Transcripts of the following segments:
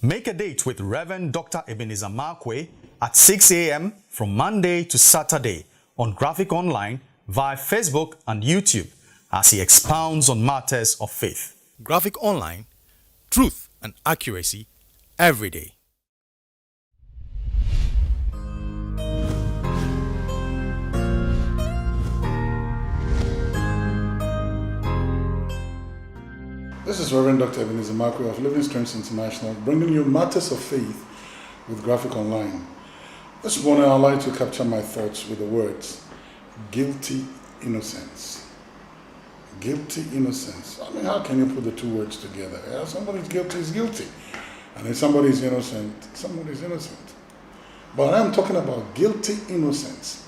Make a date with Reverend Dr. Ebenezer Markwei at 6 a.m. from Monday to Saturday on Graphic Online via Facebook and YouTube as he expounds on matters of faith. Graphic Online, truth and accuracy every day. This is Reverend Dr. Ebenezer Markwei of Living Streams International, bringing you matters of faith with Graphic Online. This morning I'd like to capture my thoughts with the words, guilty innocence. Guilty innocence. I mean, how can you put the two words together? Yeah, somebody's guilty is guilty. And if somebody's innocent, somebody's innocent. But I'm talking about guilty innocence.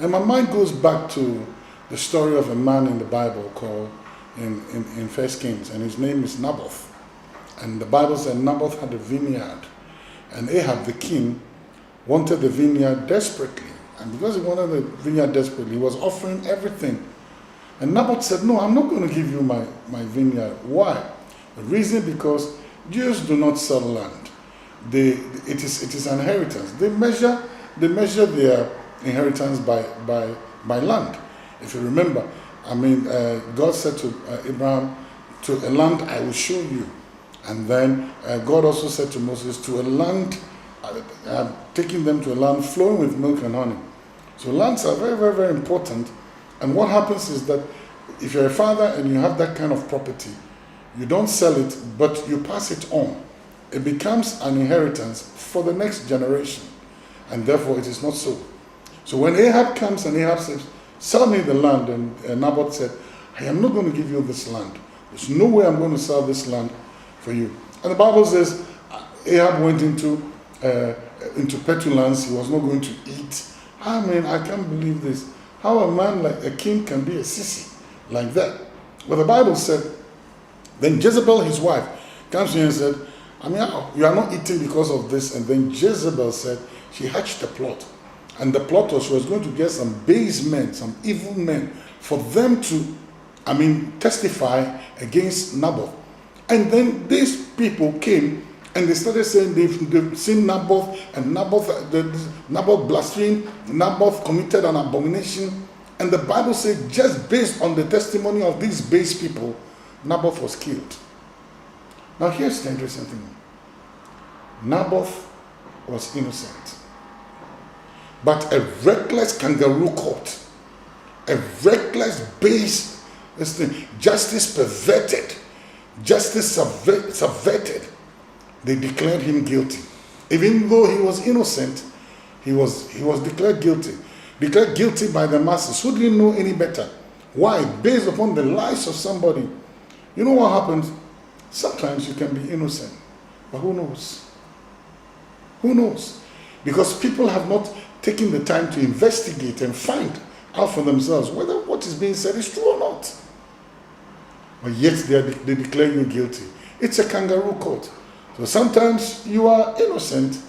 And my mind goes back to the story of a man in the Bible called in 1 Kings, and his name is Naboth. And the Bible said Naboth had a vineyard, and Ahab the king wanted the vineyard desperately. And because he wanted the vineyard desperately, he was offering everything. And Naboth said, no, I'm not going to give you my vineyard. Why? The reason, because Jews do not sell land. It is an inheritance. They measure their inheritance by land. If you remember, I mean, God said to Abraham, to a land I will show you. And then God also said to Moses, to a land, taking them to a land flowing with milk and honey. So lands are very, very, very important. And what happens is that if you're a father and you have that kind of property, you don't sell it, but you pass it on. It becomes an inheritance for the next generation. And therefore it is not sold. So when Ahab comes and Ahab says, sell me the land, and Naboth said, I am not going to give you this land. There's no way I'm going to sell this land for you. And the Bible says Ahab went into petulance. He was not going to eat. I mean, I can't believe this. How a man like a king can be a sissy like that. But the Bible said, then Jezebel, his wife, comes to him and said, I mean, you are not eating because of this. And then Jezebel said, she hatched a plot. And the plot was she was going to get some base men, some evil men, for them to, testify against Naboth. And then these people came and they started saying they've seen Naboth, and Naboth blasphemed, Naboth committed an abomination. And the Bible said, just based on the testimony of these base people, Naboth was killed. Now here's the interesting thing. Naboth was innocent. But a reckless kangaroo court, a reckless base, justice perverted, justice subverted, they declared him guilty. Even though he was innocent, he was declared guilty. Declared guilty by the masses who didn't know any better. Why? Based upon the lies of somebody. You know what happens? Sometimes you can be innocent, but who knows? Who knows? Because people have not taking the time to investigate and find out for themselves whether what is being said is true or not. But yet they declare you guilty. It's a kangaroo court. So sometimes you are innocent,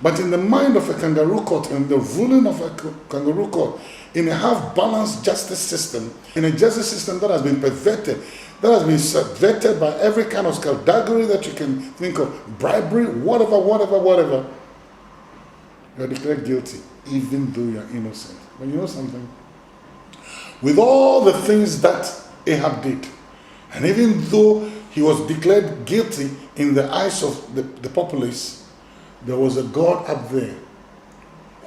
but in the mind of a kangaroo court and the ruling of a kangaroo court, in a half-balanced justice system, in a justice system that has been perverted, that has been subverted by every kind of skullduggery that you can think of, bribery, whatever, you are declared guilty, even though you are innocent. But you know something? With all the things that Ahab did, and even though he was declared guilty in the eyes of the populace, there was a God up there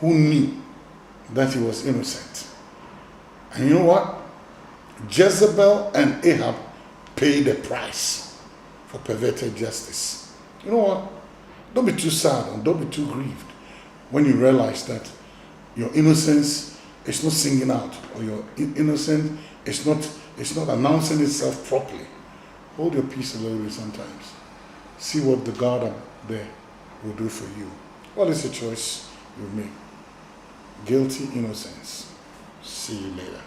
who knew that he was innocent. And you know what? Jezebel and Ahab paid a price for perverted justice. You know what? Don't be too sad and don't be too grieved when you realize that your innocence is not singing out, or your innocence is not announcing itself properly. Hold your peace a little bit sometimes. See what the God up there will do for you. What is the choice you make? Guilty innocence. See you later.